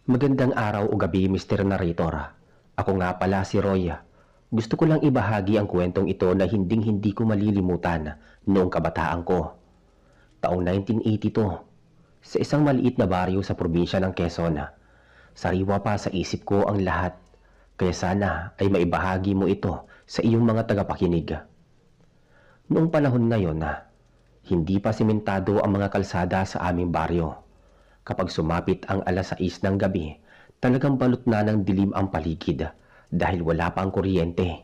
Magandang araw o gabi, Mr. Narrator. Ako nga pala si Roy. Gusto ko lang ibahagi ang kwentong ito na hinding-hindi ko malilimutan noong kabataan ko. Taong 1982, sa isang maliit na baryo sa probinsya ng Quezon. Sariwa pa sa isip ko ang lahat, kaya sana ay maibahagi mo ito sa iyong mga tagapakinig. Noong panahon na yon, hindi pa simentado ang mga kalsada sa aming baryo. Kapag sumapit ang alas 6 ng gabi, talagang balot na ng dilim ang paligid dahil wala pa ang kuryente.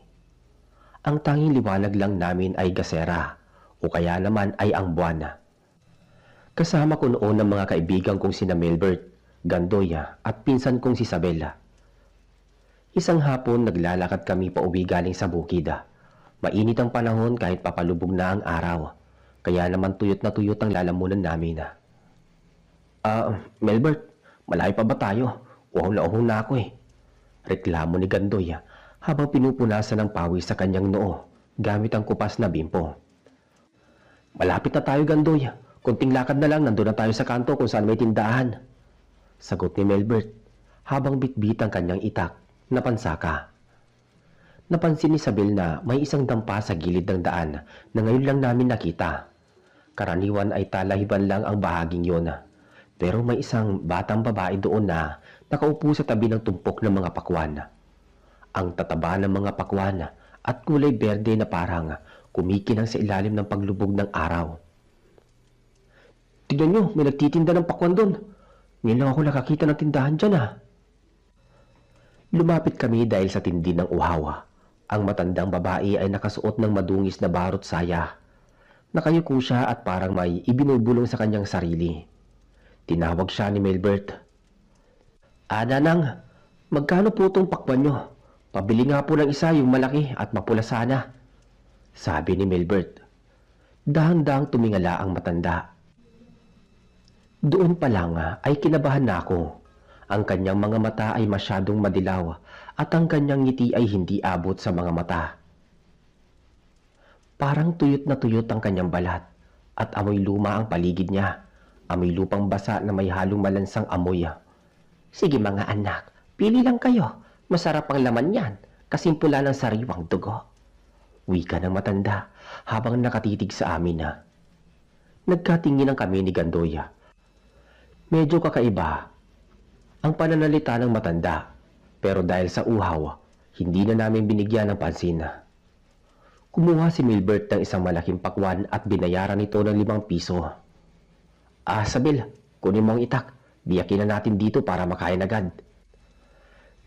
Ang tanging liwanag lang namin ay gasera o kaya naman ay ang buwan. Kasama ko noon ang mga kaibigan kong sina Melbert, Gandoya at pinsan kong si Isabela. Isang hapon naglalakad kami pauwi galing sa bukid. Mainit ang panahon kahit papalubog na ang araw, kaya naman tuyot na tuyot ang lalamunan namin. Melbert, malayo pa ba tayo? Uhaw na ako eh. Reklamo ni Gandoy habang pinupunasan ng pawis sa kanyang noo gamit ang kupas na bimpo. Malapit na tayo, Gandoy. Kunting lakad na lang, nandun na tayo sa kanto kung saan may tindahan. Sagot ni Melbert habang bitbit ang kanyang itak na pansaka. Napansin ni Isabel na may isang dampa sa gilid ng daan na ngayon lang namin nakita. Karaniwan ay talahiban lang ang bahaging yon. Pero may isang batang babae doon na nakaupo sa tabi ng tumpok ng mga pakwan. Ang tataba ng mga pakwan at kulay berde na parang kumikinang sa ilalim ng paglubog ng araw. Tignan nyo, may nagtitinda ng pakwan doon. Ngayon lang ako nakakita ng tindahan dyan Lumapit kami dahil sa tindi ng uhaw. Ang matandang babae ay nakasuot ng madungis na barot saya. Nakayuko siya at parang may ibinubulong sa kanyang sarili. Tinawag siya ni Melbert. Nanang, magkano po itong pakwan nyo? Pabili nga po ng isa, yung malaki at mapula sana. Sabi ni Melbert. Dahang-dahang tumingala ang matanda. Doon pa lang ay kinabahan na ako. Ang kanyang mga mata ay masyadong madilaw at ang kanyang ngiti ay hindi abot sa mga mata. Parang tuyot na tuyot ang kanyang balat at amoy luma ang paligid niya. Amoy lupang basa na may halong malansang amoy. Sige mga anak, pili lang kayo. Masarap ang laman yan, kasimpula ng sariwang dugo. Wika ng matanda habang nakatitig sa amin Nagkatingin ang kami ni Gandoya. Medyo kakaiba ang pananalita ng matanda, pero dahil sa uhaw, hindi na namin binigyan ng pansin. Kumuha si Milbert ng isang malaking pakwan at binayaran ito ng 5 piso. Sabel, kunin mo ang itak. Biyakin na natin dito para makain agad.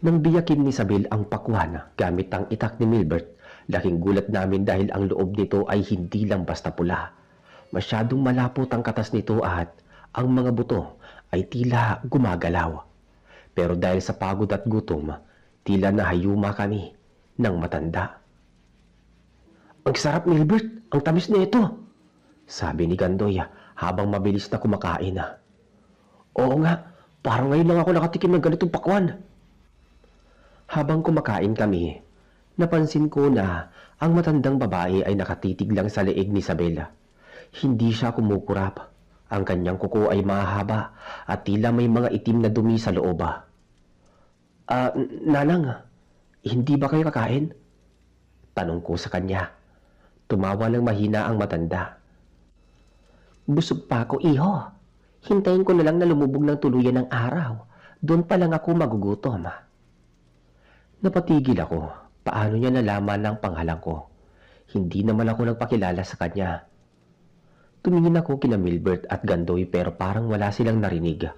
Nang biyakin ni Sabel ang pakwan gamit ang itak ni Milbert, laking gulat namin dahil ang loob nito ay hindi lang basta pula. Masyadong malapot ang katas nito at ang mga buto ay tila gumagalaw. Pero dahil sa pagod at gutom, tila nahayuma kami ng matanda. Ang sarap, Milbert! Ang tamis na ito! Sabi ni Gandoya habang mabilis na kumakain Oo nga, parang ngayon lang ako nakatikim ng ganitong pakwan. Habang kumakain kami, napansin ko na ang matandang babae ay nakatitig lang sa leeg ni Isabela. Hindi siya kumukurap. Ang kanyang kuko ay mahaba at tila may mga itim na dumi sa loob. Nanang, hindi ba kayo kakain? Tanong ko sa kanya. Tumawa ng mahina ang matanda. Busog pa ako, iho. Hintayin ko na lang na lumubog ng tuluyan ng araw. Doon pa lang ako magugutom. Napatigil ako. Paano niya nalaman ang pangalan ko? Hindi naman ako nagpakilala sa kanya. Tumingin ako kina Milbert at Gandoy pero parang wala silang narinig.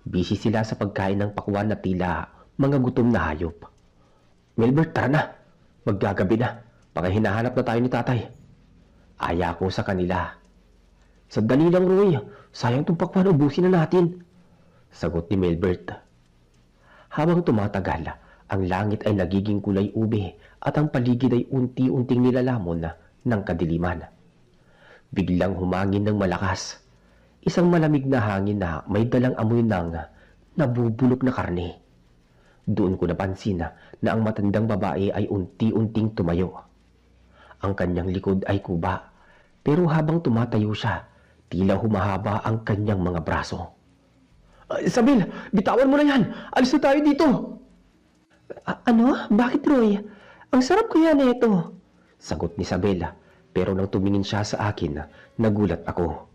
Busy sila sa pagkain ng pakwan na tila mga gutom na hayop. Milbert, tara na. Maggagabi na. Baka hinahanap na tayo ni tatay. Aya ko sa kanila. Sandali lang, Roy. Sayang itong pakwan, ubusin na natin. Sagot ni Milbert. Habang tumatagal, ang langit ay nagiging kulay ube at ang paligid ay unti-unting nilalamon ng kadiliman. Biglang humangin ng malakas. Isang malamig na hangin na may dalang amoy ng nabubulok na karne. Doon ko napansin na ang matandang babae ay unti-unting tumayo. Ang kanyang likod ay kuba, pero habang tumatayo siya, tila humahaba ang kanyang mga braso. Isabel, bitawan mo na yan. Alis na tayo dito. Ano? Bakit, Roy? Ang sarap kaya na ito. Sagot ni Isabela, pero nang tumingin siya sa akin, nagulat ako.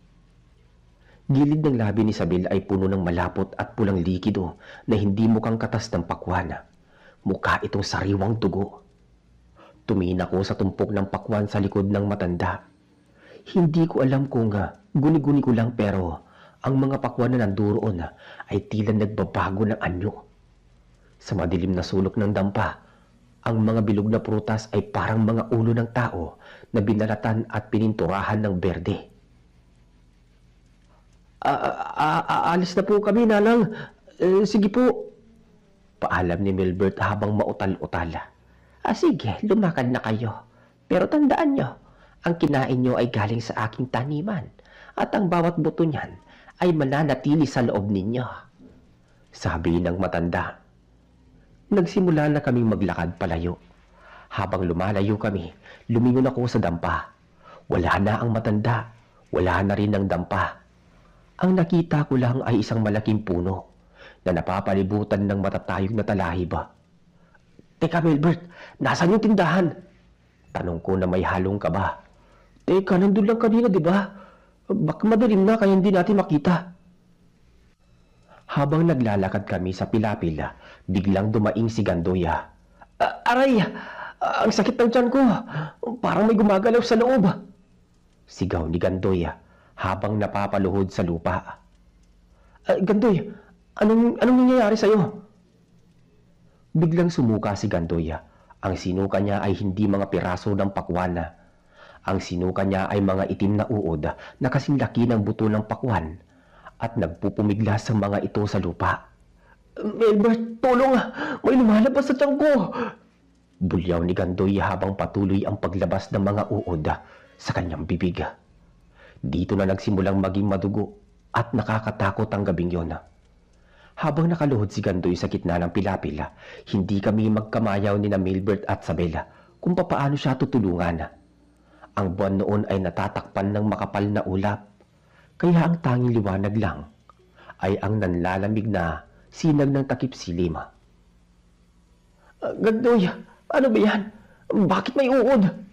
Gilid ng labi ni Isabel ay puno ng malapot at pulang likido na hindi mukhang katas ng pakwan. Mukha itong sariwang dugo. Tumingin ako sa tumpok ng pakwan sa likod ng matanda. Hindi ko alam kung guni-guni ko lang, pero ang mga pakwan na nandoon ay tila nagbabago ng anyo. Sa madilim na sulok ng dampa, ang mga bilog na prutas ay parang mga ulo ng tao na binalatan at pininturahan ng berde. Alis na po kami, Nanang. Sige po. Paalam ni Milbert habang mautal-utal. Sige, lumakad na kayo. Pero tandaan nyo, ang kinain nyo ay galing sa aking taniman at ang bawat buto niyan ay mananatili sa loob ninyo. Sabi ng matanda. Nagsimula na kaming maglakad palayo. Habang lumalayo kami, lumingon ako sa dampa. Wala na ang matanda, wala na rin ang dampa. Ang nakita ko lang ay isang malaking puno na napapalibutan ng matatayog na talahib. Teka, Milbert, nasaan yung tindahan? Tanong ko na may halong kaba. Teka, nandun lang kanina, di ba? Baka madilim na kaya hindi natin makita. Habang naglalakad kami sa pilapil, biglang dumaing si Gandoya. Aray! Ang sakit ng tiyan ko! Parang may gumagalaw sa loob! Sigaw ni Gandoya habang napapaluhod sa lupa. Gandoy, anong nangyayari sa'yo? Biglang sumuka si Gandoya. Ang sinuka niya ay hindi mga piraso ng pakwan. Ang sinuka niya ay mga itim na uod na kasing laki ng buto ng pakwan at nagpupumigla sa mga ito sa lupa. Milbert, tulong! May lumalabas sa tiyan ko! Bulyaw ni Gandoya habang patuloy ang paglabas ng mga uod sa kanyang bibig. Dito na nagsimulang maging madugo at nakakatakot ang gabing yon. Habang nakaluhod si Gandoy sa gitna ng pilapil, hindi kami magkamayaw ni na Milbert at Sabela kung papaano siya tutulungan. Ang buwan noon ay natatakpan ng makapal na ulap, kaya ang tanging liwanag lang ay ang nanlalamig na sinag ng takip silim. Gandoy, ano ba yan? Bakit may uod?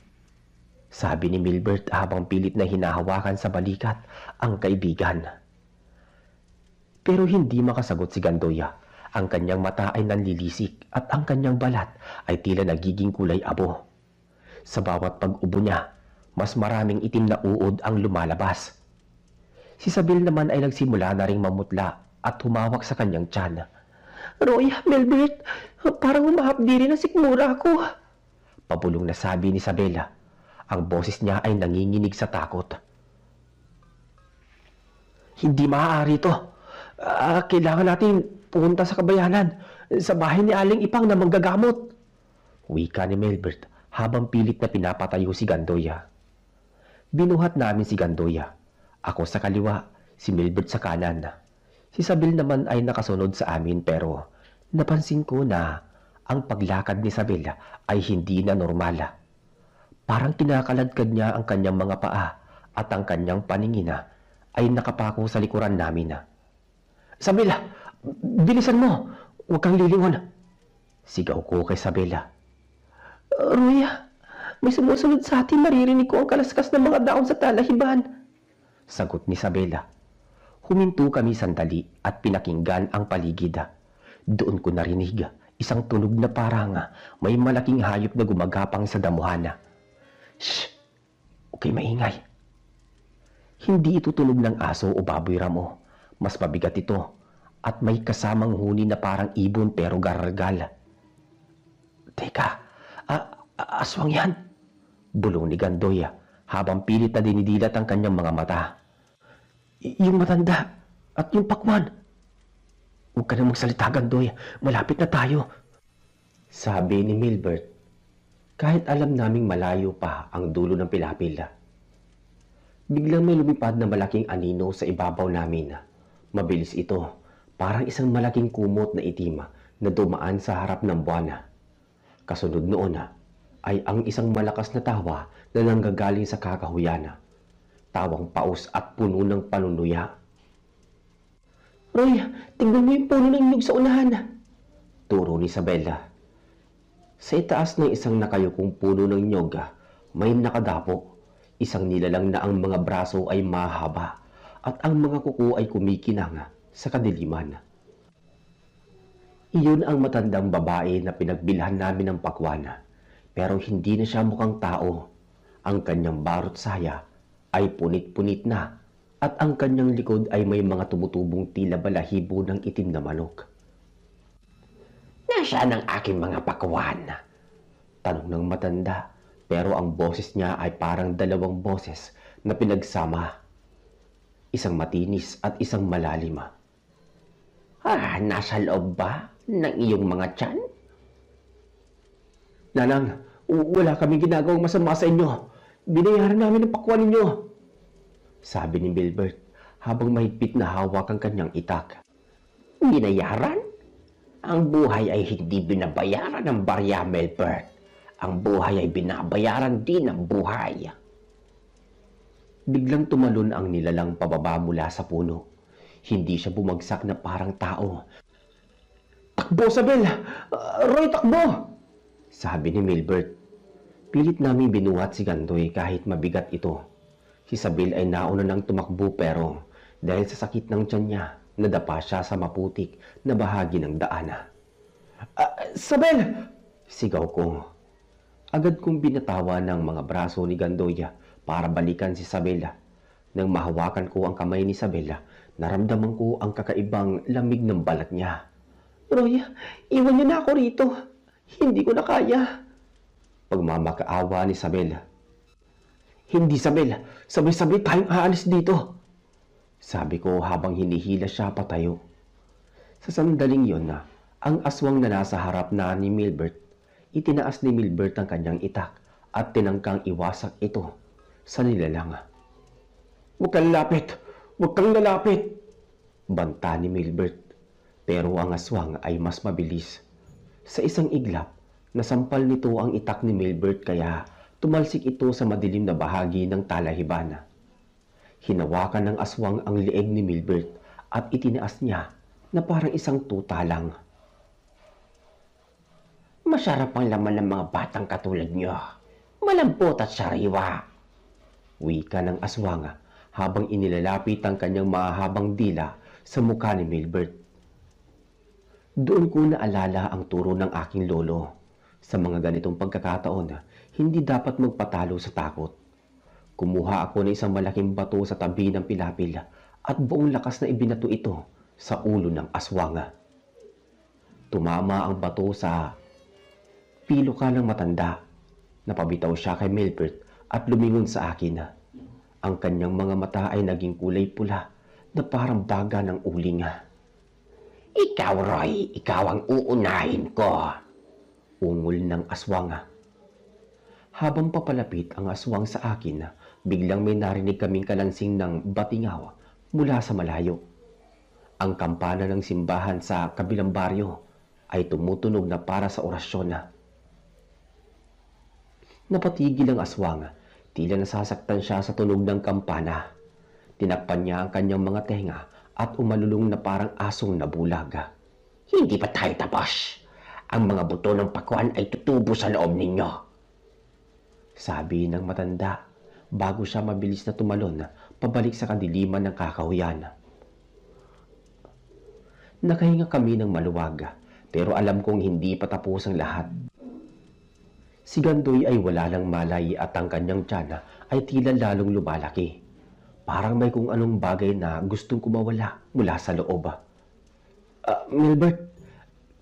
Sabi ni Milbert habang pilit na hinahawakan sa balikat ang kaibigan. Pero hindi makasagot si Gandoya. Ang kanyang mata ay nanlilisik at ang kanyang balat ay tila nagiging kulay abo. Sa bawat pag-ubo niya, mas maraming itim na uod ang lumalabas. Si Sabil naman ay nagsimula na ring mamutla at humawak sa kanyang tiyan. Roy, Milbert, parang humahapdi rin ang sikmura ko. Pabulong na sabi ni Sabela. Ang boses niya ay nanginginig sa takot. Hindi maaari ito. Kailangan natin pumunta sa kabayanan, sa bahay ni Aling Ipang na manggagamot. Wika ni Milbert habang pilit na pinapatayo si Gandoya. Binuhat namin si Gandoya. Ako sa kaliwa, si Milbert sa kanan. Si Sabil naman ay nakasunod sa amin, pero napansin ko na ang paglakad ni Sabil ay hindi na normal. Parang kinakaladkad niya ang kanyang mga paa at ang kanyang paningin ay nakapako sa likuran namin. Sabela, bilisan mo! Huwag kang lilingon! Sigaw ko kay Sabela. Ruya, may sumusunod sa atin, maririnig ko ang kalaskas ng mga daon sa talahiban. Sagot ni Sabela. Huminto kami sandali at pinakinggan ang paligid. Doon ko narinig isang tunog na parang may malaking hayop na gumagapang sa damuhan. Shh! Okay, maingay. Hindi ito tunog ng aso o baboy ramo. Mas mabigat ito at may kasamang huni na parang ibon pero gargal. Teka, aswang yan? Bulong ni Gandoya habang pilit na dinidilat ang kanyang mga mata. Yung matanda at yung pakwan. Huwag ka na magsalita, Gandoya. Malapit na tayo. Sabi ni Milbert, kahit alam naming malayo pa ang dulo ng pilapil. Biglang may lumipad na malaking anino sa ibabaw namin. Mabilis ito, parang isang malaking kumot na itim na dumaan sa harap ng buwan. Kasunod noon ay ang isang malakas na tawa na nanggagaling sa kakahuyan. Tawang paus at puno ng panunuya. Roy, tingnan mo yung puno ng nyug sa unahan. Turo ni Isabela. Sa itaas ng isang nakayukong puno ng nyog, may nakadapo. Isang nilalang na ang mga braso ay mahaba at ang mga kuko ay kumikinang sa kadiliman. Iyon ang matandang babae na pinagbilhan namin ng pakwan, pero hindi na siya mukhang tao. Ang kanyang barot saya ay punit-punit na at ang kanyang likod ay may mga tumutubong tila balahibo ng itim na manok. Nasaan ang aking mga pakwan? Tanong ng matanda, pero ang boses niya ay parang dalawang boses na pinagsama. Isang matinis at isang malalim. Nasa loob ba ng iyong mga tiyan? Nanang, wala kaming ginagawang masama sa inyo. Binayaran namin ang pakwan ninyo. Sabi ni Milbert habang mahigpit na hawak ang kanyang itak. Binayaran? Ang buhay ay hindi binabayaran ng barya, Milbert. Ang buhay ay binabayaran din ng buhay. Biglang tumalon ang nilalang pababa mula sa puno. Hindi siya bumagsak na parang tao. Takbo, Sabel! Roy, takbo! Sabi ni Milbert. Pilit namin binuhat si Gandoy kahit mabigat ito. Si Sabel ay nauna nang tumakbo pero dahil sa sakit ng tiyan niya, nadapa siya sa maputik na bahagi ng daan. Sabel! Sigaw ko. Agad kong binatawan ng mga braso ni Gandoy para balikan si Sabel. Nang mahawakan ko ang kamay ni Sabel, naramdaman ko ang kakaibang lamig ng balat niya. Roy, iwan niyo na ako rito. Hindi ko na kaya. Pagmamakaawa ni Sabel. Hindi, Sabel. Sabay-sabay tayong aalis dito. Sabi ko habang hinihila siya patayo. Sa sandaling yon ang aswang na nasa harap na ni Milbert, itinaas ni Milbert ang kanyang itak at tinangkang iwasak ito sa nilalang. Huwag kang lalapit! Huwag kang lalapit! Banta ni Milbert. Pero ang aswang ay mas mabilis. Sa isang iglap, nasampal nito ang itak ni Milbert kaya tumalsik ito sa madilim na bahagi ng talahiban. Hinawakan ng aswang ang leeg ni Milbert at itinaas niya na parang isang tuta lang. Masarap ang laman ng mga batang katulad niyo. Malambot at sariwa. Wika ng aswang habang inilalapit ang kanyang mahahabang dila sa mukha ni Milbert. Doon ko naalala ang turo ng aking lolo. Sa mga ganitong pagkakataon, hindi dapat magpatalo sa takot. Kumuha ako ng isang malaking bato sa tabi ng pilapil at buong lakas na ibinato ito sa ulo ng aswang. Tumama ang bato sa piluka ng matanda. Napabitaw siya kay Milbert at lumingon sa akin. Ang kanyang mga mata ay naging kulay pula na parang baga ng uling. Ikaw, Roy, ikaw ang uunahin ko. Ungol ng aswang. Habang papalapit ang aswang sa akin, biglang may narinig kaming kalansing ng batingaw mula sa malayo. Ang kampana ng simbahan sa kabilang baryo ay tumutunog na para sa orasyon. Napatigil ang aswang, tila nasasaktan siya sa tunog ng kampana. Tinakpan niya ang kanyang mga tenga at umalulong na parang asong nabulag. Hindi pa tayo tapos. Ang mga buto ng pakwan ay tutubo sa loob ninyo. Sabi ng matanda bago siya mabilis na tumalon pabalik sa kadiliman ng kakahuyan. Nakahinga kami ng maluwag pero alam kong hindi pa tapos ang lahat. Si Gandoy ay wala lang malay at ang kanyang tiyan ay tila lalong lumalaki. Parang may kung anong bagay na gustong kumawala mula sa loob. Milbert,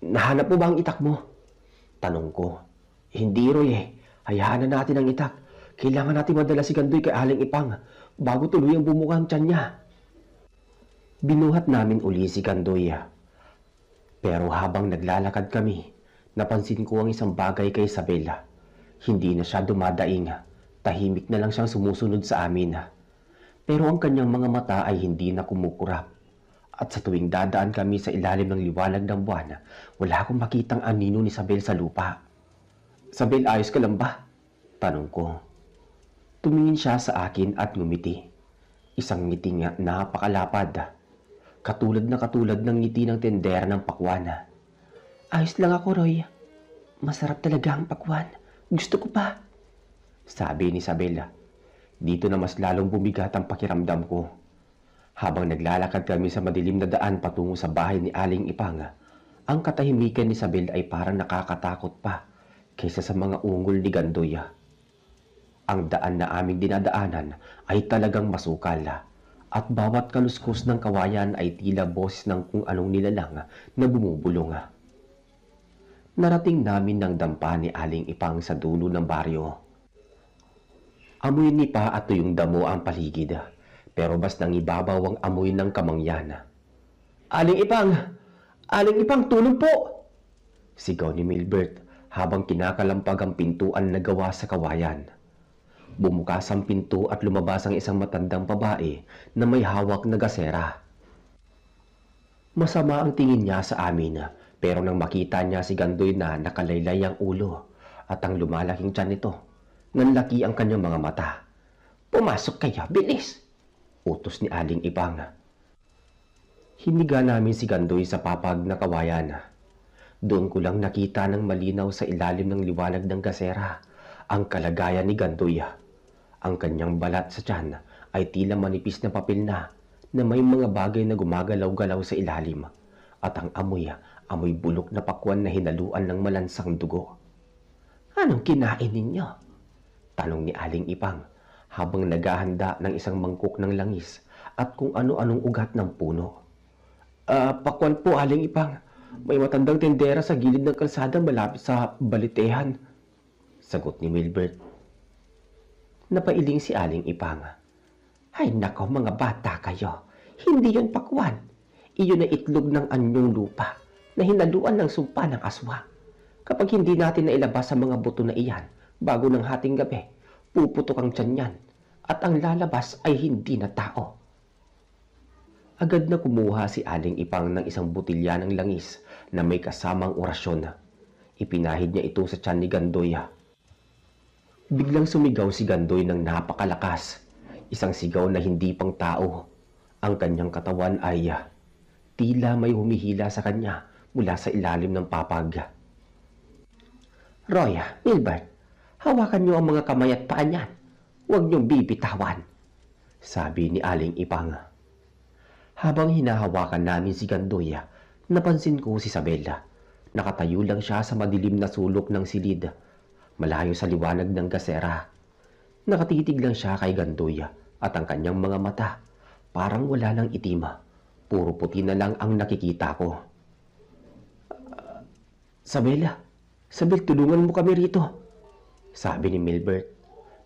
nahanap mo ba ang itak mo? Tanong ko. Hindi, Roy eh. Hayaan na natin ang itak. Kailangan natin madala si Gandoy kay Aling Ipang bago tuluyang bumuka ang tiyan niya. Binuhat namin uli si Gandoy. Pero habang naglalakad kami, napansin ko ang isang bagay kay Isabela. Hindi na siya dumadaing. Tahimik na lang siyang sumusunod sa amin. Pero ang kanyang mga mata ay hindi na kumukurap. At sa tuwing dadaan kami sa ilalim ng liwanag ng buwan, wala akong makitang anino ni Isabel sa lupa. Isabel, ayos ka lang ba? Tanong ko. Tumingin siya sa akin at ngumiti. Isang ngiti nga napakalapad. katulad ng ngiti ng tendera ng pakwan. Ayos lang ako, Roy. Masarap talaga ang pakwan. Gusto ko pa. Sabi ni Isabela. Dito na mas lalong bumigat ang pakiramdam ko. Habang naglalakad kami sa madilim na daan patungo sa bahay ni Aling Ipang, ang katahimikan ni Isabel ay parang nakakatakot pa kaysa sa mga ungol ni Gandoy. Ang daan na aming dinadaanan ay talagang masukal at bawat kaluskos ng kawayan ay tila boses ng kung anong nilalang na bumubulong. Narating namin ng dampa ni Aling Ipang sa dulo ng baryo. Amoy nipa at tuyong damo ang paligid, pero mas nangibabaw ang amoy ng kamangyan. Aling Ipang! Aling Ipang, tulong po! Sigaw ni Milbert habang kinakalampag ang pintuan na gawa sa kawayan. Bumukas ang pinto at lumabas ang isang matandang babae na may hawak na gasera. Masama ang tingin niya sa amin, pero nang makita niya si Gandoy na nakalaylay ang ulo at ang lumalaking tiyan nito, nanlaki ang kanyang mga mata. Pumasok kayo, bilis! Utos ni Aling Ipang. Hiniga namin si Gandoy sa papag na kawayan. Doon ko lang nakita ng malinaw sa ilalim ng liwanag ng gasera ang kalagayan ni Gandoy. Ang kanyang balat sa tiyan ay tila manipis na papel na may mga bagay na gumagalaw-galaw sa ilalim at ang amoy bulok na pakwan na hinaluan ng malansang dugo. Anong kinain ninyo? Tanong ni Aling Ipang habang naghahanda ng isang mangkok ng langis at kung ano-anong ugat ng puno. Pakwan po, Aling Ipang. May matandang tendera sa gilid ng kalsada malapit sa balitehan. Sagot ni Wilbert. Napailing si Aling Ipang. Ay nako, mga bata kayo. Hindi yon pakwan. Iyon na itlog ng anyong lupa na hinaluan ng sumpa ng aswa. Kapag hindi natin nailabas ang mga buto na iyan bago ng hating gabi, puputok ang tiyan niyan at ang lalabas ay hindi na tao. Agad na kumuha si Aling Ipang ng isang butilya ng langis na may kasamang orasyon. Ipinahid niya ito sa tiyan ni Gandoy. Biglang sumigaw si Gandoy ng napakalakas. Isang sigaw na hindi pang tao. Ang kanyang katawan ay tila may humihila sa kanya mula sa ilalim ng papag. Roy, Milbert, hawakan niyo ang mga kamay at paa niyan. Huwag niyong bibitawan, sabi ni Aling Ipang. Habang hinahawakan namin si Gandoy, napansin ko si Isabela. Nakatayo lang siya sa madilim na sulok ng silid, malayo sa liwanag ng gasera. Nakatitig lang siya kay Gandoy at ang kanyang mga mata parang wala ng itim. Puro puti na lang ang nakikita ko. Sabel, tulungan mo kami rito, sabi ni Milbert.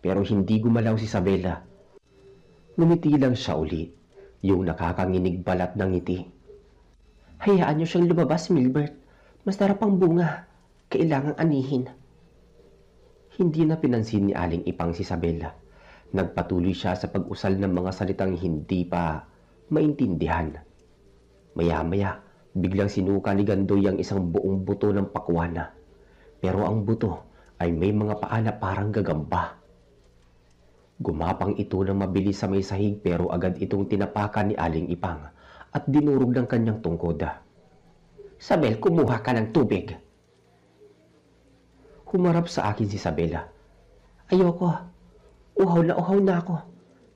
Pero hindi gumalaw si Isabela. Ngumiti lang siya uli, yung nakakanginig balat ng ngiti. Hayaan niyo siyang lumabas, Milbert. Masarap ang bunga. Kailangang anihin. Hindi na pinansin ni Aling Ipang si Isabela. Nagpatuloy siya sa pag-usal ng mga salitang hindi pa maintindihan. Maya-maya, biglang sinuka ni Gandoy ang isang buong buto ng pakwana. Pero ang buto ay may mga paa na parang gagamba. Gumapang ito ng mabilis sa may sahig pero agad itong tinapakan ni Aling Ipang at dinurog ng kanyang tungkod. Sabel, kumuha ka ng tubig. Humarap sa akin si Isabela. Ayoko. Uhaw na ako.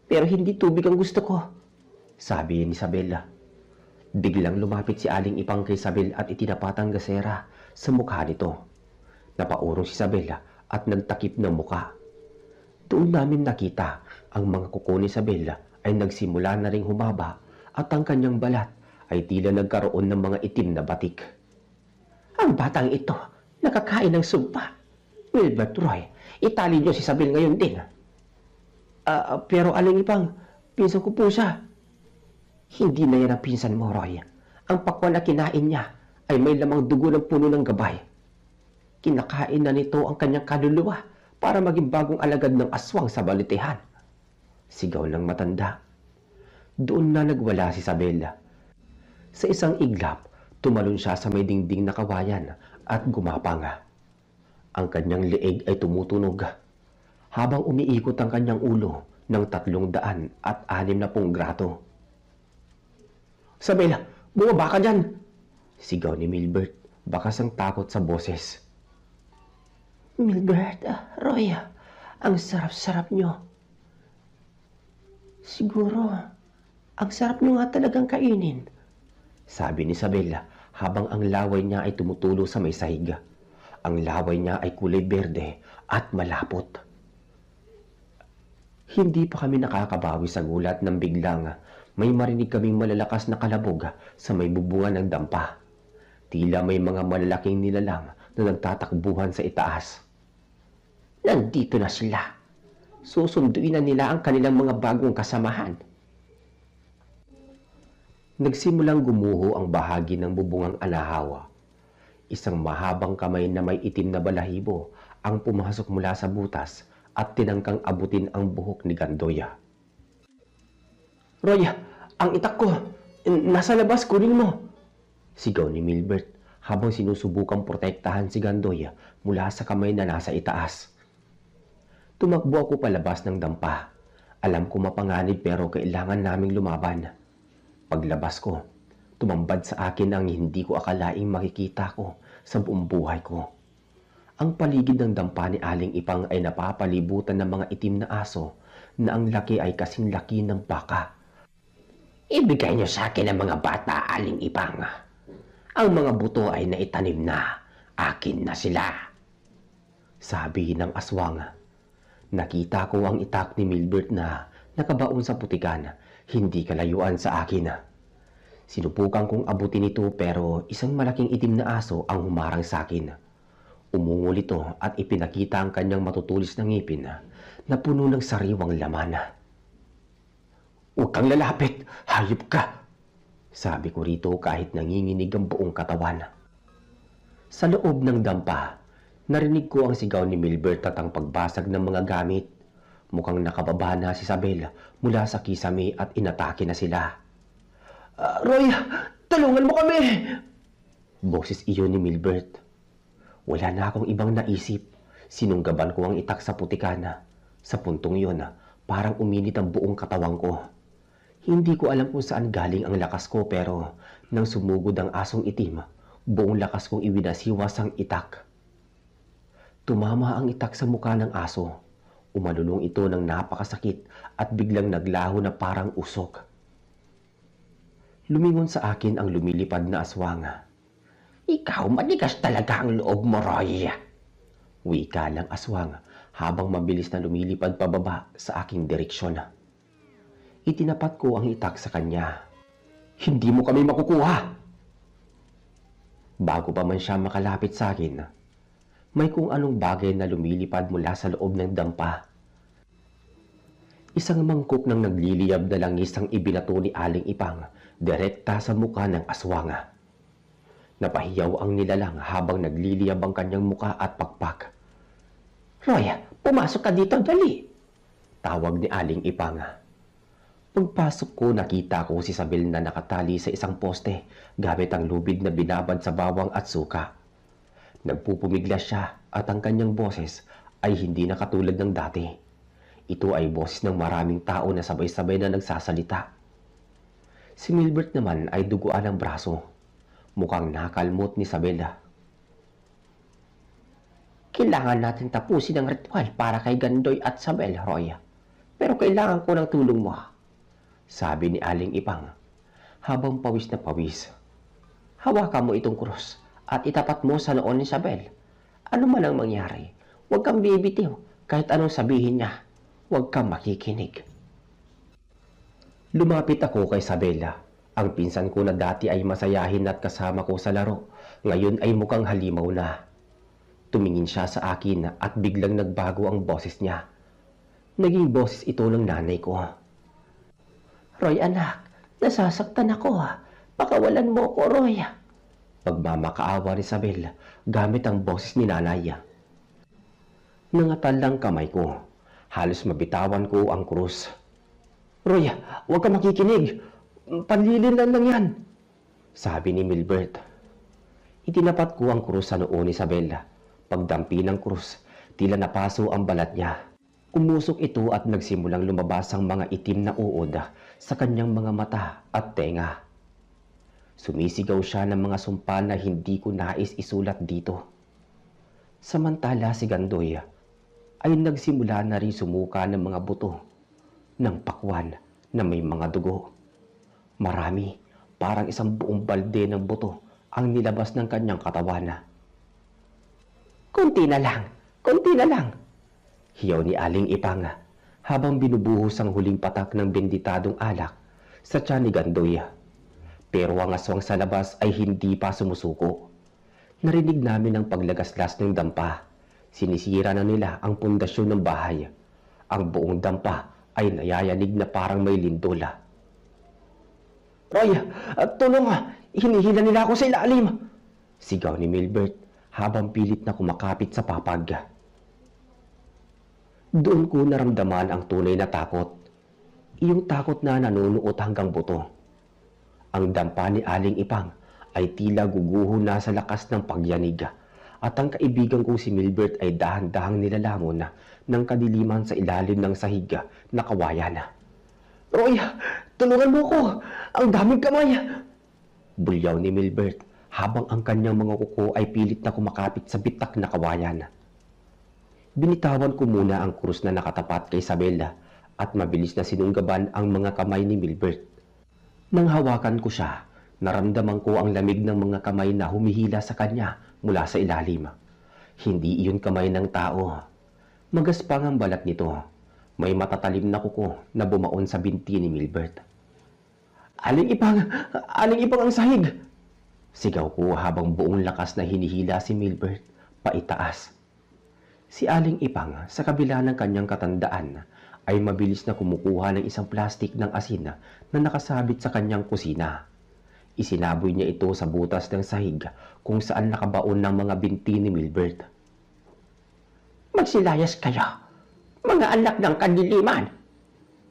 Pero hindi tubig ang gusto ko, sabi ni Isabela. Biglang lumapit si Aling Ipang kay Isabel at itinapatang gasera sa mukha nito. Napaurong si Isabela at nagtakip ng muka. Doon namin nakita ang mga kuko ni Isabela ay nagsimula na ring humaba at ang kanyang balat ay tila nagkaroon ng mga itim na batik. Ang batang ito, nakakain ng sumpa. Wilbert, Roy, itali niyo si Isabel ngayon din. Pero Aling Ipang, pinsan ko po siya. Hindi na yan ang pinsan mo, Roy. Ang pakwan na kinain niya ay may lamang dugo ng puno ng gabay. Kinakain na nito ang kanyang kaluluwa para maging bagong alagad ng aswang sa balitehan. Sigaw ng matanda. Doon na nagwala si Isabela. Sa isang iglap, tumalon siya sa may dingding na kawayan at gumapang. Ang kanyang leeg ay tumutunog habang umiikot ang kanyang ulo ng 360 grato. Sabela, bumaba ka dyan! Sigaw ni Milbert, bakas ang takot sa boses. Milbert, Roy, ang sarap-sarap nyo. Siguro, ang sarap nyo nga talagang kainin. Sabi ni Isabela habang ang laway niya ay tumutulo sa may sahig. Ang laway niya ay kulay berde at malapot. Hindi pa kami nakakabawi sa gulat nang biglang may marinig kaming malalakas na kalabog sa may bubungan ng dampa. Tila may mga malalaking nilalang na nagtatakbuhan sa itaas. Nandito na sila. Susunduin na nila ang kanilang mga bagong kasamahan. Nagsimulang gumuho ang bahagi ng bubungang anahawa. Isang mahabang kamay na may itim na balahibo ang pumasok mula sa butas at tinangkang abutin ang buhok ni Gandoya. Roy, ang itak ko! Nasa labas, kunin mo! Sigaw ni Milbert habang sinusubukang protektahan si Gandoya mula sa kamay na nasa itaas. Tumakbo ako palabas ng dampa. Alam ko mapanganib pero kailangan naming lumaban. Paglabas ko, tumambad sa akin ang hindi ko akalaing makikita ko sa buong buhay ko. Ang paligid ng dampa ni Aling Ipang ay napapalibutan ng mga itim na aso na ang laki ay kasing laki ng baka. Ibigay niyo sa akin ang mga bata, Aling Ipang. Ang mga buto ay naitanim na. Akin na sila. Sabi ng aswang. Nakita ko ang itak ni Milbert na nakabaon sa putikan, hindi kalayuan sa akin. Sinubukan kong abutin ito pero isang malaking itim na aso ang humarang sa akin. Umungol ito at ipinakita ang kanyang matutulis na ngipin na puno ng sariwang laman. Huwag kang lalapit, hayop ka! Sabi ko rito kahit nanginginig ang buong katawan. Sa loob ng dampa, narinig ko ang sigaw ni Milbert at ang pagbasag ng mga gamit. Mukhang nakababa na si Isabel mula sa kisame at inatake na sila. Roy, tulungan mo kami! Boses iyon ni Milbert. Wala na akong ibang naisip. Sinunggaban ko ang itak sa putikana. Sa puntong iyon, parang uminit ang buong katawan ko. Hindi ko alam kung saan galing ang lakas ko pero nang sumugod ang asong itim, buong lakas kong iwinasiwas ang itak. Tumama ang itak sa mukha ng aso. Umalulong ito ng napakasakit at biglang naglaho na parang usok. Lumingon sa akin ang lumilipad na aswang. Ikaw, manigas talaga ang loob mo, Roy. Wika ng aswang habang mabilis na lumilipad pababa sa aking direksyon. Itinapat ko ang itak sa kanya. Hindi mo kami makukuha! Bago pa man siya makalapit sa akin, may kung anong bagay na lumilipad mula sa loob ng dampa. Isang mangkok ng nagliliyab na langis ang ibinato ni Aling Ipang direkta sa mukha ng aswang. Napahiyaw ang nilalang habang nagliliyab ang kanyang mukha at pakpak. Roy, pumasok ka dito, dali! Tawag ni Aling Ipang. Pagpasok ko, nakita ko si Isabel na nakatali sa isang poste gamit ang lubid na binabad sa bawang at suka. Nagpupumiglas siya at ang kanyang boses ay hindi na katulad ng dati. Ito ay boses ng maraming tao na sabay-sabay na nagsasalita. Si Milbert naman ay duguan ang braso. Mukhang nakalmot ni Isabela. Kailangan natin tapusin ang ritual para kay Gandoy at Isabel, Roy. Pero kailangan ko ng tulong mo. Sabi ni Aling Ipang, habang pawis na pawis. Hawakan mo itong krus at itapat mo sa noon ni Isabel. Ano man ang mangyari, huwag kang bibitiw kahit anong sabihin niya. Huwag kang makikinig. Lumapit ako kay Isabela. Ang pinsan ko na dati ay masayahin at kasama ko sa laro, ngayon ay mukhang halimaw na. Tumingin siya sa akin at biglang nagbago ang boses niya. Naging boses ito ng nanay ko. Roy anak, nasasaktan ako. Pakawalan mo ko, Roy. Pagmamakaawa ni Isabel gamit ang boses ni nanay. Nangatal lang kamay ko. Halos mabitawan ko ang krus. Roy, huwag ka makikinig. Panlilinlan lang yan. Sabi ni Milbert. Itinapat ko ang krus sa noo ni Isabel. Pagdampi ng krus, tila napaso ang balat niya. Umusok ito at nagsimulang lumabas ang mga itim na uod sa kanyang mga mata at tenga. Sumisigaw siya ng mga sumpa na hindi ko nais isulat dito. Samantala si Gandoy ay nagsimula na rin sumuka ng mga buto ng pakwan na may mga dugo. Marami, parang isang buong balde ng buto ang nilabas ng kanyang katawan. Kunti na lang, hiyaw ni Aling Ipang habang binubuhos ang huling patak ng benditadong alak sa tiyan ni Gandoy. Pero ang aswang sa labas ay hindi pa sumusuko. Narinig namin ang paglagaslas ng dampa. Sinisira na nila ang pundasyon ng bahay. Ang buong dampa ay nayayanig na parang may lindola. Roy, tulong! Hinihila nila ako sa ilalim! Sigaw ni Milbert habang pilit na kumakapit sa papag. Doon ko naramdaman ang tunay na takot. Iyong takot na nanunuot hanggang buto. Ang dampa ni Aling Ipang ay tila guguho na sa lakas ng pagyanig at ang kaibigan kong si Milbert ay dahan-dahang nilalamon ng kadiliman sa ilalim ng sahig na kawayan. Roy, tulungan mo ko! Ang daming kamay! Bulyaw ni Milbert habang ang kanyang mga kuko ay pilit na kumakapit sa bitak na kawayan. Binitawan ko muna ang krus na nakatapat kay Isabela at mabilis na sinunggaban ang mga kamay ni Milbert. Nang hawakan ko siya, naramdaman ko ang lamig ng mga kamay na humihila sa kanya mula sa ilalim. Hindi iyon kamay ng tao. Magaspang ang balat nito. May matatalim na kuko na bumaon sa binti ni Milbert. Aling Ipang ang sahig! Sigaw ko habang buong lakas na hinihila si Milbert paitaas. Si Aling Ipang sa kabila ng kanyang katandaan ay mabilis na kumukuha ng isang plastik ng asin na nakasabit sa kanyang kusina. Isinaboy niya ito sa butas ng sahig kung saan nakabaon ng mga binti ni Milbert. Magsilayas kayo, mga anak ng kadiliman!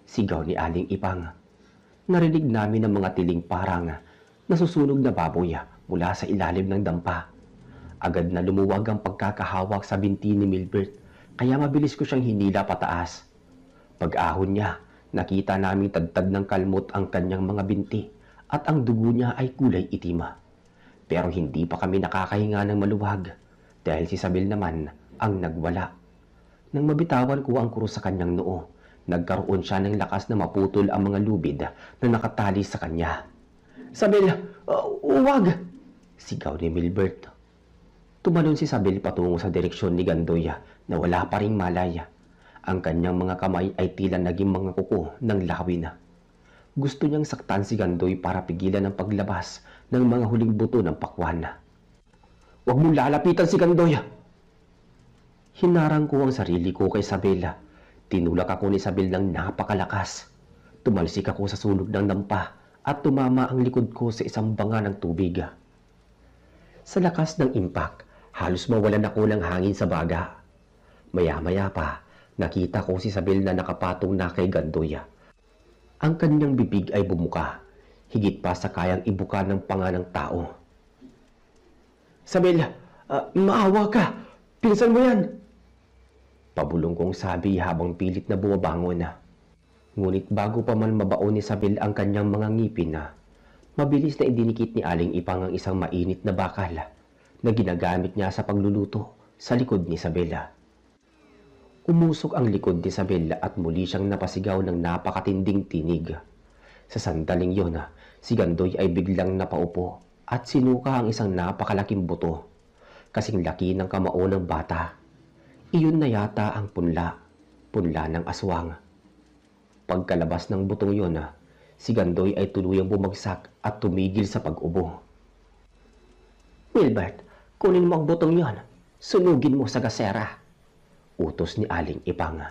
Sigaw ni Aling Ipang. Narinig namin ang mga tiling parang nasusunog na baboy mula sa ilalim ng dampa. Agad na lumuwag ang pagkakahawak sa binti ni Milbert kaya mabilis ko siyang hinila pataas. Pag-ahon niya, nakita naming tadtad ng kalmot ang kanyang mga binti at ang dugo niya ay kulay itim. Pero hindi pa kami nakakahinga ng maluwag dahil si Isabel naman ang nagwala. Nang mabitawan ko ang krus sa kanyang noo, nagkaroon siya ng lakas na maputol ang mga lubid na nakatali sa kanya. Isabel, huwag! Sigaw ni Milbert. Tumalon si Isabel patungo sa direksyon ni Gandoy na wala pa ring malaya. Ang kanyang mga kamay ay tila naging mga kuko ng lawin. Gusto niyang saktan si Gandoy para pigilan ang paglabas ng mga huling buto ng pakwan. Huwag mong lalapitan si Gandoy! Hinarang ko ang sarili ko kay Isabela. Tinulak ako ni Isabel ng napakalakas. Tumalsik ako sa sulog ng dampa at tumama ang likod ko sa isang banga ng tubig. Sa lakas ng impact, halos mawalan ako ng hangin sa baga. Maya-maya pa, nakita ko si Isabel na nakapatong na kay Gandoy. Ang kanyang bibig ay bumuka, higit pa sa kayang ibuka ng panga ng tao. Isabel, maawa ka! Pinsan mo yan! Pabulong kong sabi habang pilit na bumabangon. Ngunit bago pa man mabaon ni Isabel ang kanyang mga ngipin, mabilis na idinikit ni Aling Ipang ang isang mainit na bakal na ginagamit niya sa pagluluto sa likod ni Isabela. Umusok ang likod ni Isabela at muli siyang napasigaw ng napakatinding tinig. Sa sandaling yon, si Gandoy ay biglang napaupo at sinuka ang isang napakalaking buto, kasing laki ng kamao ng bata. Iyon na yata ang punla ng aswang. Pagkalabas ng butong yon, si Gandoy ay tuluyang bumagsak at tumigil sa pag-ubo. Milbert, kunin mo ang butong yon. Sunugin mo sa gasera. Utos ni Aling Ipang.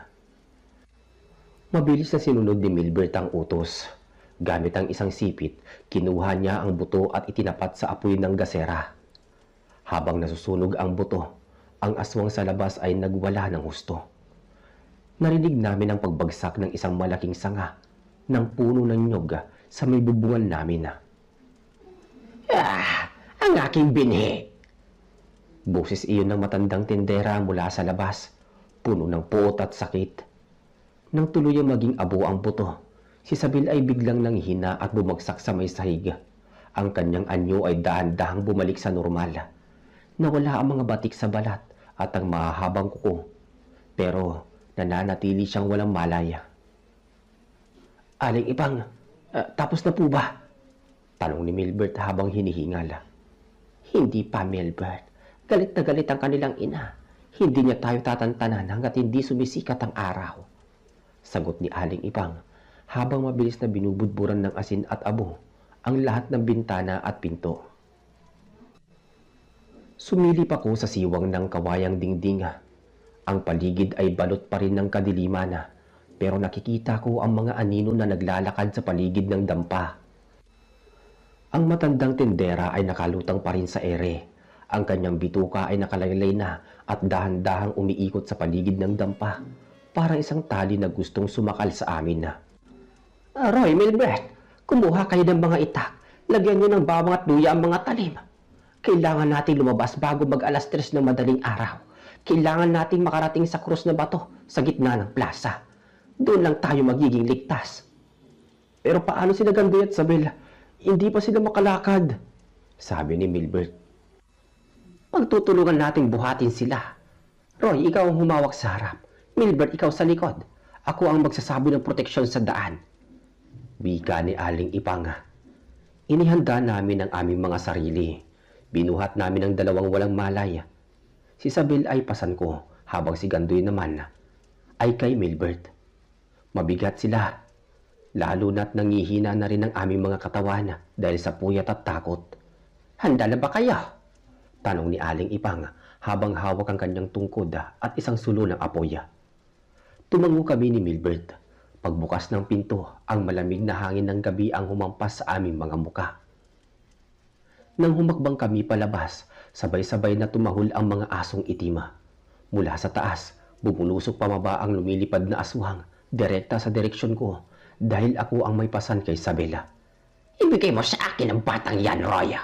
Mabilis na sinunod ni Milbert ang utos. Gamit ang isang sipit, kinuha niya ang buto at itinapat sa apoy ng gasera. Habang nasusunog ang buto, ang aswang sa labas ay nagwala ng husto. Narinig namin ang pagbagsak ng isang malaking sanga ng puno ng nyog sa may bubungan namin. Ang aking binhi! Boses iyon ng matandang tindera mula sa labas, puno ng puot at sakit. Nang tuluyang maging abo ang buto, si Isabel ay biglang nanghina at bumagsak sa may sahig. Ang kanyang anyo ay dahan-dahang bumalik sa normal. Nawala ang mga batik sa balat at ang mahahabang kuko. Pero nananatili siyang walang malaya. Aling Ipang, tapos na po ba? Tanong ni Milbert habang hinihingal. Hindi pa, Milbert. Galit na galit ang kanilang ina. Hindi niya tayo tatantanan hanggat hindi sumisikat ang araw. Sagot ni Aling Ipang habang mabilis na binubudburan ng asin at abo ang lahat ng bintana at pinto. Sumilip ako sa siwang ng kawayang dingding. Ang paligid ay balot pa rin ng kadiliman, pero nakikita ko ang mga anino na naglalakad sa paligid ng dampa. Ang matandang tindera ay nakalutang pa rin sa ere. Ang kanyang bituka ay nakalaylay na at dahan-dahang umiikot sa paligid ng dampa, parang isang tali na gustong sumakal sa amin. Roy, Milbert, kumuha kayo ng mga itak. Lagyan nyo ng bawang at luya ang mga talim. Kailangan natin lumabas bago mag-alas 3 ng madaling araw. Kailangan nating makarating sa krus na bato sa gitna ng plaza. Doon lang tayo magiging ligtas. Pero paano sila Gandoy at Sabel? Hindi pa sila makalakad, sabi ni Milbert. Pagtutulungan nating buhatin sila. Roy, ikaw ang humawak sa harap. Milbert, ikaw sa likod. Ako ang magsasabi ng proteksyon sa daan. Wika ni Aling Ipang. Inihanda namin ang aming mga sarili. Binuhat namin ang dalawang walang malay. Si Sabel ay pasan ko, habang si Gandoy naman ay kay Milbert. Mabigat sila. Lalo na't nangihina na rin ang aming mga katawan dahil sa puyat at takot. Handa na ba kayo? Tanong ni Aling Ipang habang hawak ang kanyang tungkod at isang sulo ng apoy. Tumango kami ni Milbert. Pagbukas ng pinto, ang malamig na hangin ng gabi ang humampas sa aming mga muka. Nang humakbang kami palabas, sabay-sabay na tumahol ang mga asong itim. Mula sa taas, bumulusok pababa ang lumilipad na aswang, direkta sa direksyon ko. Dahil ako ang may pasan kay Sabela. Ibigay mo sa akin ang batang yan, Roy.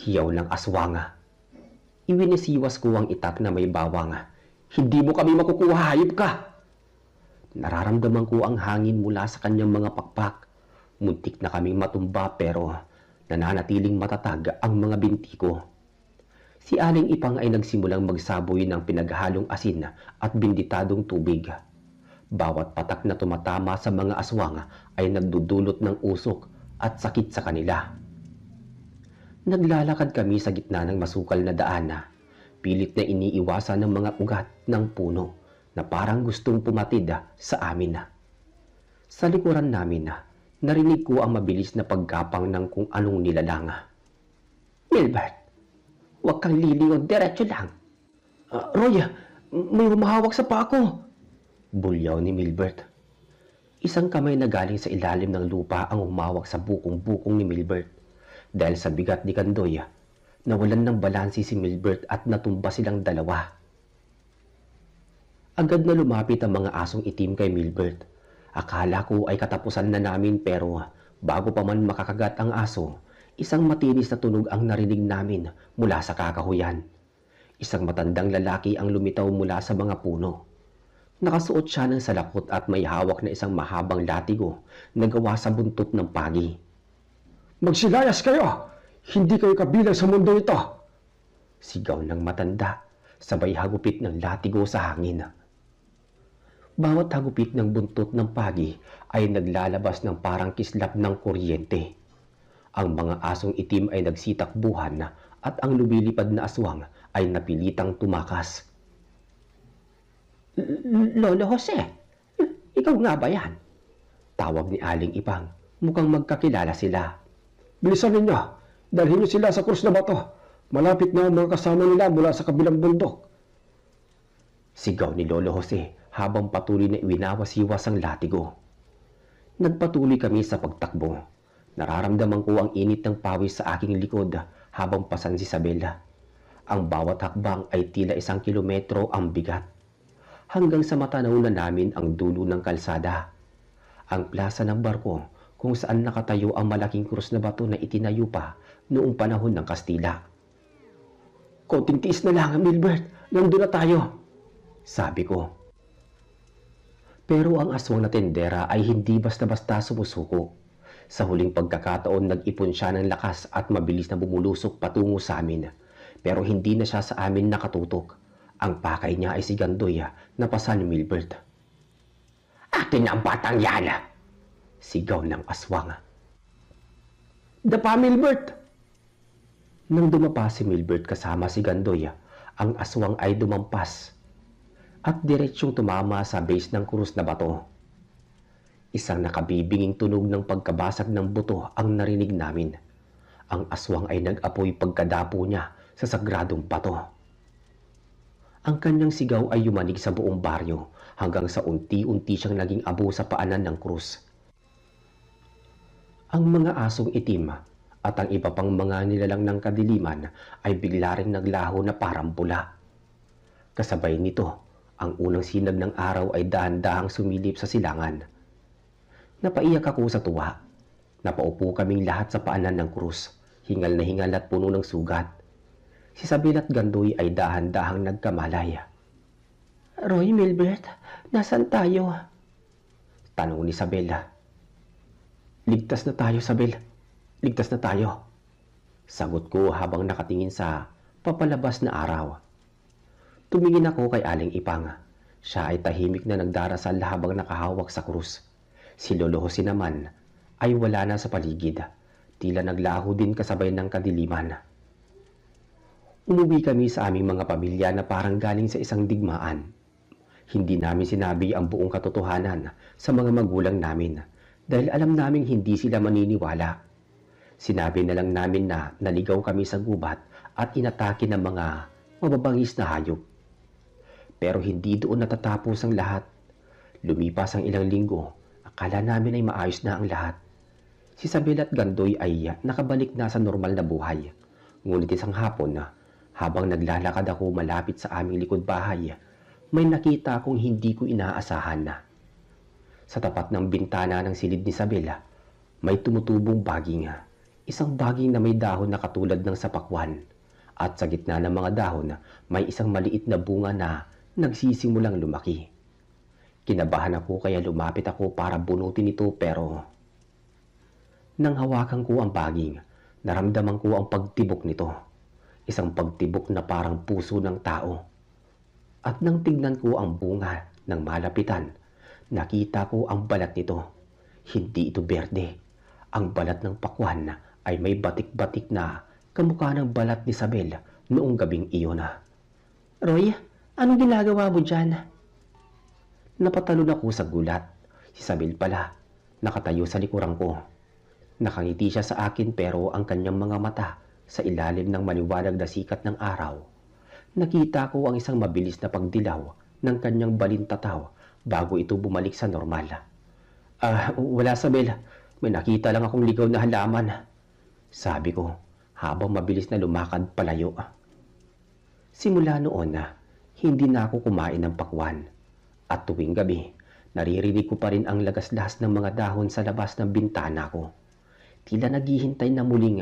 Hiyaw ng aswanga. Iwinisiwas ko ang itak na may bawang. Hindi mo kami makukuha, hayop ka! Nararamdaman ko ang hangin mula sa kanyang mga pakpak. Muntik na kaming matumba pero nananatiling matatag ang mga binti ko. Si Aling Ipang ay nagsimulang magsaboy ng pinaghalong asin at binditadong tubig. Bawat patak na tumatama sa mga aswang ay nagdudulot ng usok at sakit sa kanila. Naglalakad kami sa gitna ng masukal na daan. Pilit na iniiwasan ng mga ugat ng puno na parang gustong pumatid sa amin. Sa likuran namin, narinig ko ang mabilis na pagkapang ng kung anong nilalang. Milbert, huwag kang lilingon, diretso lang. Roy, may humahawak sa paa ko. Bulyaw ni Milbert. Isang kamay na galing sa ilalim ng lupa ang humawak sa bukong-bukong ni Milbert. Dahil sa bigat ni Gandoy, nawalan ng balansi si Milbert at natumba silang dalawa. Agad na lumapit ang mga asong itim kay Milbert. Akala ko ay katapusan na namin pero bago pa man makakagat ang aso, isang matinis na tunog ang narinig namin mula sa kakahuyan. Isang matandang lalaki ang lumitaw mula sa mga puno. Nakasuot siya ng salakot at may hawak na isang mahabang latigo na gawa sa buntot ng pagi. Magsilayas kayo! Hindi kayo kabilang sa mundo ito! Sigaw ng matanda, sabay hagupit ng latigo sa hangin. Bawat hagupit ng buntot ng pagi ay naglalabas ng parang kislap ng kuryente. Ang mga asong itim ay nagsitakbuhan at ang lumilipad na aswang ay napilitang tumakas. Lolo Jose, ikaw nga ba yan? Tawag ni Aling Ipang. Mukhang magkakilala sila. Bilisan ninyo, dalhin niyo sila sa krus na bato. Malapit na ang mga kasama nila mula sa kabilang bundok. Sigaw ni Lolo Jose habang patuloy na iwinawasiwas ang latigo. Nagpatuloy kami sa pagtakbo. Nararamdaman ko ang init ng pawis sa aking likod habang pasan si Isabela. Ang bawat hakbang ay tila 1 kilometro ang bigat. Hanggang sa matanaw na namin ang dulo ng kalsada. Ang plaza ng barko kung saan nakatayo ang malaking krus na bato na itinayo pa noong panahon ng Kastila. Konting tiis na lang, Milbert. Nandun na tayo, sabi ko. Pero ang aswang na tendera ay hindi basta-basta sumusuko. Sa huling pagkakataon, nag-ipon siya ng lakas at mabilis na bumulusok patungo sa amin. Pero hindi na siya sa amin nakatutok. Ang pakay niya ay si Gandoy na pasa ni Milbert. "Akin na ang batang yan!" sigaw ng aswang. "Dapa, Milbert!" Nang dumapa si Milbert kasama si Gandoy, ang aswang ay dumampas at diretsyong tumama sa base ng krus na bato. Isang nakabibinging tunog ng pagkabasag ng buto ang narinig namin. Ang aswang ay nag-apoy pagkadapo niya sa sagradong bato. Ang kanyang sigaw ay yumanig sa buong baryo hanggang sa unti-unti siyang naging abo sa paanan ng krus. Ang mga asong itim at ang iba pang mga nilalang ng kadiliman ay bigla ring naglaho na parang bula. Kasabay nito, ang unang sinag ng araw ay dahan-dahang sumilip sa silangan. Napaiyak ako sa tuwa. Napaupo kaming lahat sa paanan ng krus, hingal na hingal at puno ng sugat. Si Isabel at Gandoy ay dahan-dahang nagkamalay. "Roy, Milbert, nasaan tayo?" tanong ni Isabel. "Ligtas na tayo, Isabel. Ligtas na tayo," sagot ko habang nakatingin sa papalabas na araw. Tumingin ako kay Aling Ipang. Siya ay tahimik na nagdarasal habang nakahawak sa krus. Si Lolo Jose naman ay wala na sa paligid. Tila naglaho din kasabay ng kadiliman. Umuwi kami sa aming mga pamilya na parang galing sa isang digmaan. Hindi namin sinabi ang buong katotohanan sa mga magulang namin dahil alam naming hindi sila maniniwala. Sinabi na lang namin na naligaw kami sa gubat at inatake ng mga mababangis na hayop. Pero hindi doon natatapos ang lahat. Lumipas ang ilang linggo. Akala namin ay maayos na ang lahat. Si Isabel at Gandoy ay nakabalik na sa normal na buhay. Ngunit isang hapon, habang naglalakad ako malapit sa aming likod bahay, may nakita akong hindi ko inaasahan. Sa tapat ng bintana ng silid ni Isabel, may tumutubong baging. Isang baging na may dahon na katulad ng sapakwan. At sa gitna ng mga dahon, may isang maliit na bunga na nagsisimulang lumaki. Kinabahan ako kaya lumapit ako para bunutin ito pero nang hawakan ko ang baging, naramdaman ko ang pagtibok nito. Isang pagtibok na parang puso ng tao. At nang tignan ko ang bunga ng malapitan, nakita ko ang balat nito. Hindi ito berde. Ang balat ng pakwan ay may batik-batik na kamukha ng balat ni Isabel noong gabing iyon. "Roy, anong ginagawa mo dyan?" Napatalon ako sa gulat. Si Isabel pala, nakatayo sa likuran ko. Nakangiti siya sa akin pero ang kanyang mga mata sa ilalim ng maliwanag na sikat ng araw. Nakita ko ang isang mabilis na pagdilaw ng kanyang balintataw bago ito bumalik sa normal. Wala, Isabel. May nakita lang akong ligaw na halaman," sabi ko habang mabilis na lumakad palayo. Simula noon hindi na ako kumain ng pakwan. At tuwing gabi, naririnig ko pa rin ang lagaslas ng mga dahon sa labas ng bintana ko. Tila naghihintay na muling